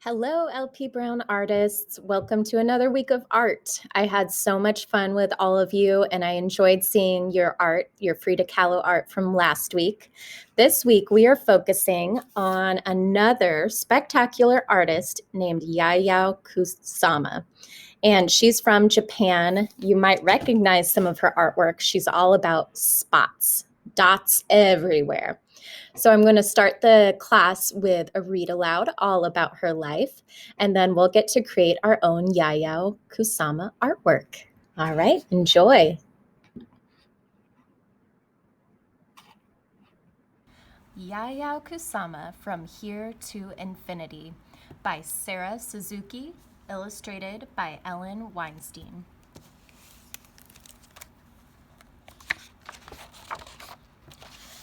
Hello, LP Brown artists. Welcome to another week of art. I had so much fun with all of you, and I enjoyed seeing your art, your Frida Kahlo art from last week. This week, we are focusing on another spectacular artist named Yayoik Kusama. And she's from Japan. You might recognize some of her artwork. She's all about spots, dots everywhere. So I'm going to start the class with a read aloud all about her life, and then we'll get to create our own Yayoik Kusama artwork. All right, enjoy. Yayoik Kusama From Here to Infinity by Sarah Suzuki, illustrated by Ellen Weinstein.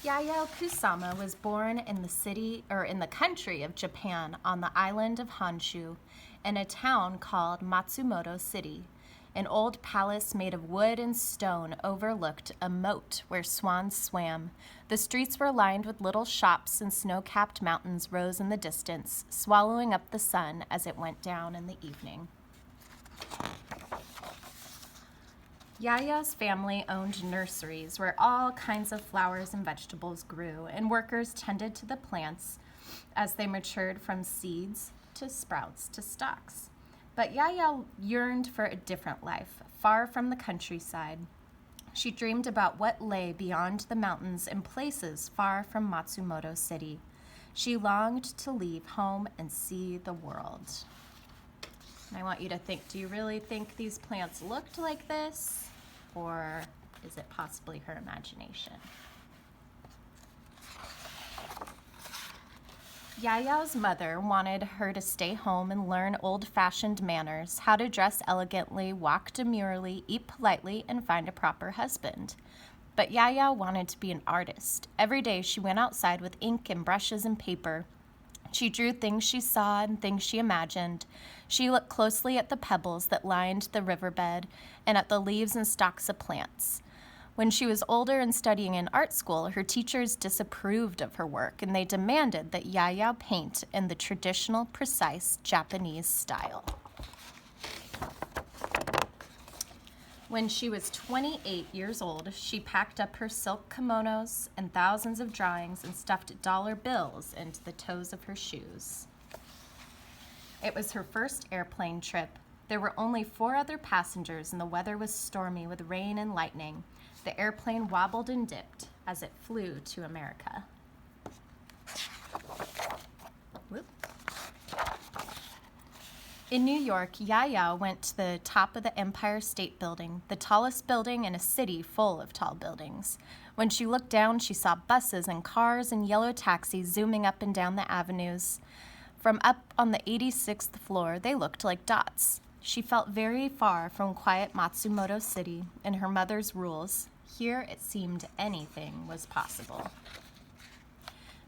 Yayoik Kusama was born in the country of Japan on the island of Honshu in a town called Matsumoto City. An old palace made of wood and stone overlooked a moat where swans swam. The streets were lined with little shops, and snow-capped mountains rose in the distance, swallowing up the sun as it went down in the evening. Yaya's family owned nurseries where all kinds of flowers and vegetables grew, and workers tended to the plants as they matured from seeds to sprouts to stalks. But Yaya yearned for a different life, far from the countryside. She dreamed about what lay beyond the mountains in places far from Matsumoto City. She longed to leave home and see the world. And I want you to think, do you really think these plants looked like this? Or is it possibly her imagination? Yaya's mother wanted her to stay home and learn old-fashioned manners, how to dress elegantly, walk demurely, eat politely, and find a proper husband. But Yaya wanted to be an artist. Every day she went outside with ink and brushes and paper. She drew things she saw and things she imagined. She looked closely at the pebbles that lined the riverbed and at the leaves and stalks of plants. When she was older and studying in art school, her teachers disapproved of her work, and they demanded that Yaya paint in the traditional, precise Japanese style. When she was 28 years old, she packed up her silk kimonos and thousands of drawings and stuffed dollar bills into the toes of her shoes. It was her first airplane trip. There were only 4 other passengers, and the weather was stormy with rain and lightning. The airplane wobbled and dipped as it flew to America. Whoop. In New York, Yaya went to the top of the Empire State Building, the tallest building in a city full of tall buildings. When she looked down, she saw buses and cars and yellow taxis zooming up and down the avenues. From up on the 86th floor, they looked like dots. She felt very far from quiet Matsumoto City and her mother's rules. Here it seemed anything was possible.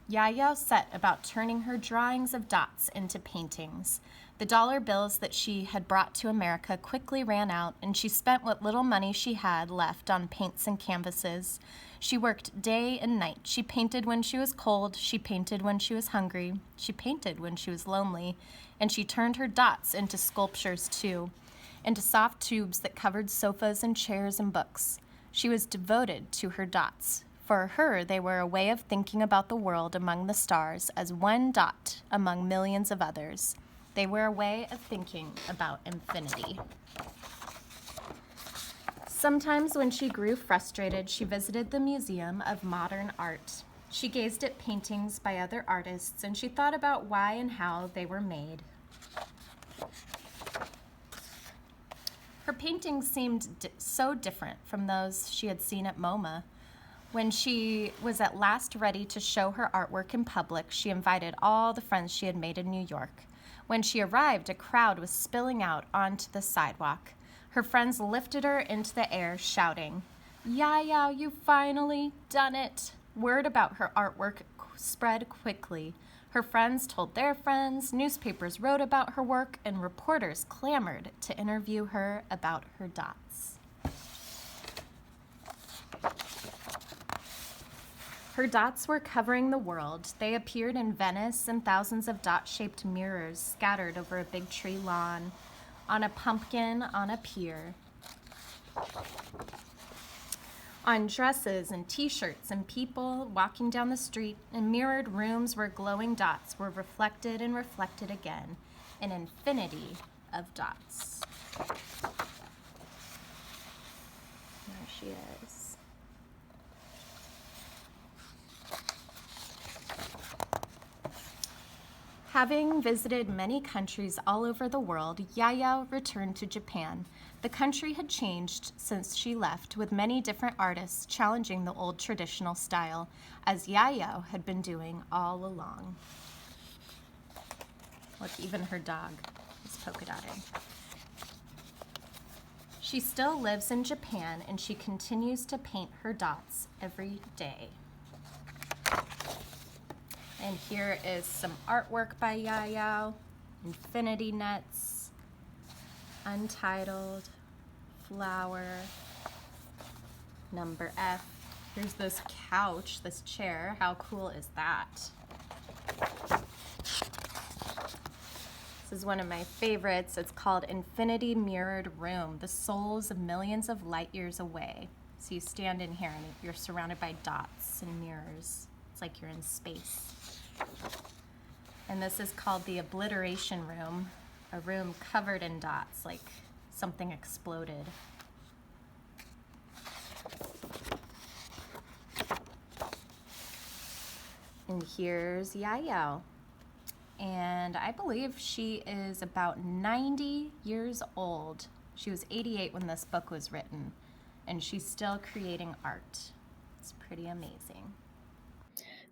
Yaya set about turning her drawings of dots into paintings. The dollar bills that she had brought to America quickly ran out, and she spent what little money she had left on paints and canvases. She worked day and night. She painted when she was cold. She painted when she was hungry. She painted when she was lonely. And she turned her dots into sculptures, too, into soft tubes that covered sofas and chairs and books. She was devoted to her dots. For her, they were a way of thinking about the world among the stars as one dot among millions of others. They were a way of thinking about infinity. Sometimes when she grew frustrated, she visited the Museum of Modern Art. She gazed at paintings by other artists, and she thought about why and how they were made. Her paintings seemed so different from those she had seen at MoMA. When she was at last ready to show her artwork in public, she invited all the friends she had made in New York. When she arrived, a crowd was spilling out onto the sidewalk. Her friends lifted her into the air, shouting, "Yaya, you've finally done it!" Word about her artwork spread quickly. Her friends told their friends, newspapers wrote about her work, and reporters clamored to interview her about her dots. Her dots were covering the world. They appeared in Venice in thousands of dot-shaped mirrors scattered over a big tree lawn, on a pumpkin on a pier, on dresses and t-shirts and people walking down the street, in mirrored rooms where glowing dots were reflected and reflected again, an infinity of dots. There she is. Having visited many countries all over the world, Yayoi returned to Japan. The country had changed since she left, with many different artists challenging the old traditional style, as Yayoi had been doing all along. Look, even her dog is polka dotting. She still lives in Japan, and she continues to paint her dots every day. And here is some artwork by Yayoi, infinity nets, untitled, flower, number F. Here's this couch, this chair. How cool is that? This is one of my favorites. It's called Infinity Mirrored Room, the souls of millions of light years away. So you stand in here and you're surrounded by dots and mirrors. It's like you're in space. And this is called the Obliteration Room, a room covered in dots, like something exploded. And here's Yayoi. And I believe she is about 90 years old. She was 88 when this book was written, and she's still creating art. It's pretty amazing.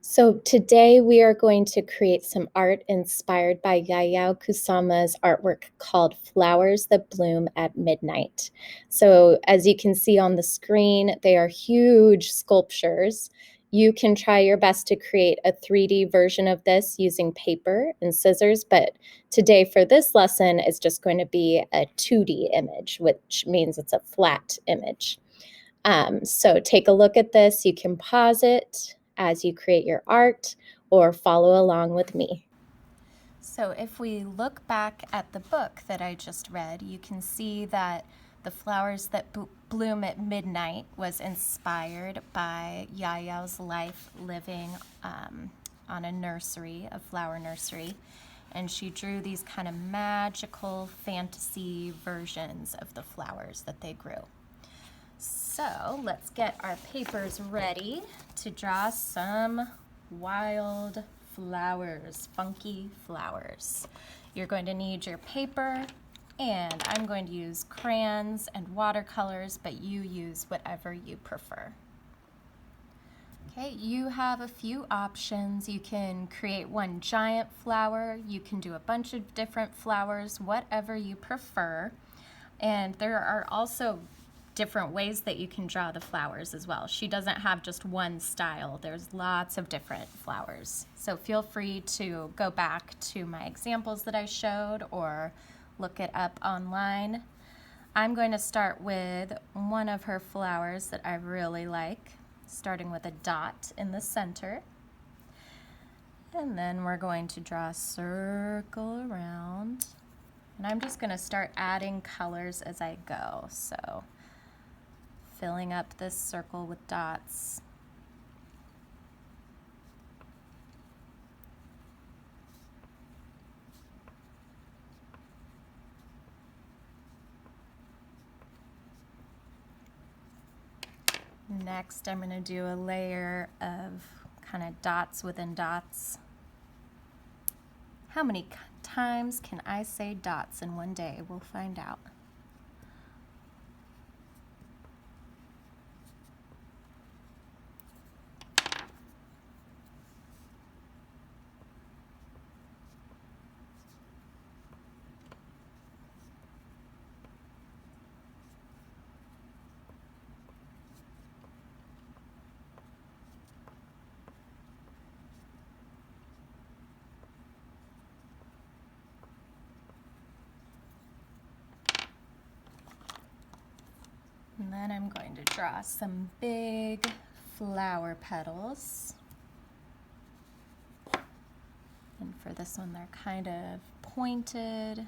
So today we are going to create some art inspired by Yayoik Kusama's artwork called Flowers That Bloom at Midnight. So as you can see on the screen, they are huge sculptures. You can try your best to create a 3D version of this using paper and scissors, but today for this lesson it's just going to be a 2D image, which means it's a flat image. So take a look at this. You can pause it as you create your art or follow along with me. So if we look back at the book that I just read, you can see that the Flowers That Bloom at Midnight was inspired by Yayoi's life living on a nursery, a flower nursery, and she drew these kind of magical fantasy versions of the flowers that they grew. So let's get our papers ready to draw some wild flowers, funky flowers. You're going to need your paper, and I'm going to use crayons and watercolors, but you use whatever you prefer. Okay, you have a few options. You can create one giant flower, you can do a bunch of different flowers, whatever you prefer. And there are also different ways that you can draw the flowers as well. She doesn't have just one style. There's lots of different flowers. So feel free to go back to my examples that I showed or look it up online. I'm going to start with one of her flowers that I really like, starting with a dot in the center. And then we're going to draw a circle around. And I'm just going to start adding colors as I go. So filling up this circle with dots. Next, I'm going to do a layer of kind of dots within dots. How many times can I say dots in one day? We'll find out. And then I'm going to draw some big flower petals. And for this one, they're kind of pointed.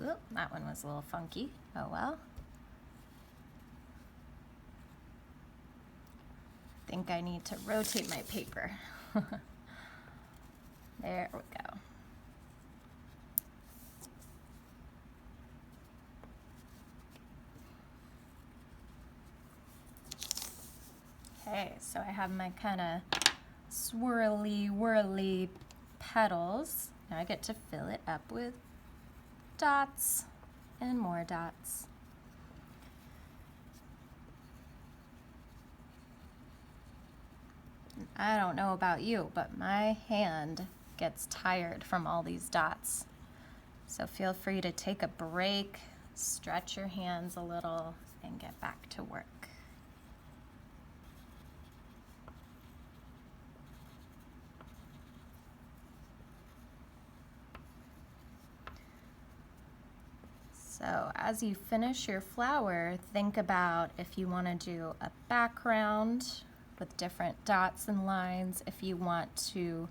Ooh, that one was a little funky. Oh well. I think I need to rotate my paper. There we go. Okay, so I have my kind of swirly, whirly petals. Now I get to fill it up with dots and more dots. I don't know about you, but my hand gets tired from all these dots. So feel free to take a break, stretch your hands a little, and get back to work. So as you finish your flower, think about if you want to do a background with different dots and lines, if you want to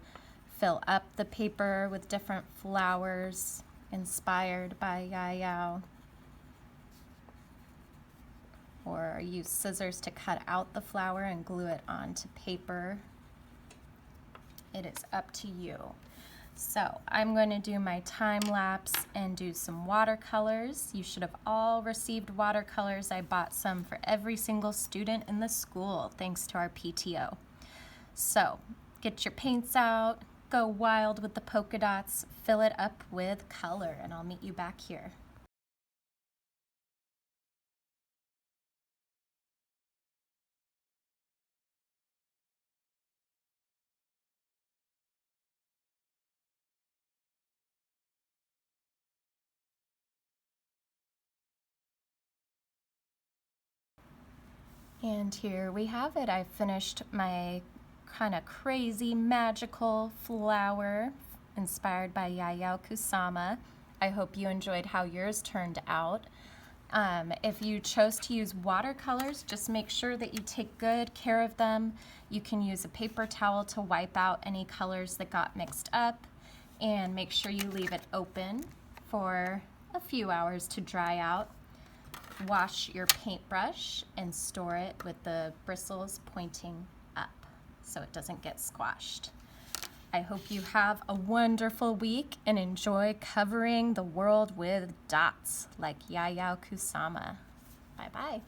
fill up the paper with different flowers inspired by Yayoi, or use scissors to cut out the flower and glue it onto paper. It is up to you. So I'm going to do my time lapse and do some watercolors. You should have all received watercolors. I bought some for every single student in the school thanks to our PTO. So get your paints out, go wild with the polka dots, fill it up with color, and I'll meet you back here. And here we have it. I finished my kind of crazy magical flower inspired by Yayoik Kusama. I hope you enjoyed how yours turned out. If you chose to use watercolors, just make sure that you take good care of them. You can use a paper towel to wipe out any colors that got mixed up, and make sure you leave it open for a few hours to dry out. Wash your paintbrush and store it with the bristles pointing up so it doesn't get squashed. I hope you have a wonderful week and enjoy covering the world with dots like Yayoik Kusama. Bye-bye.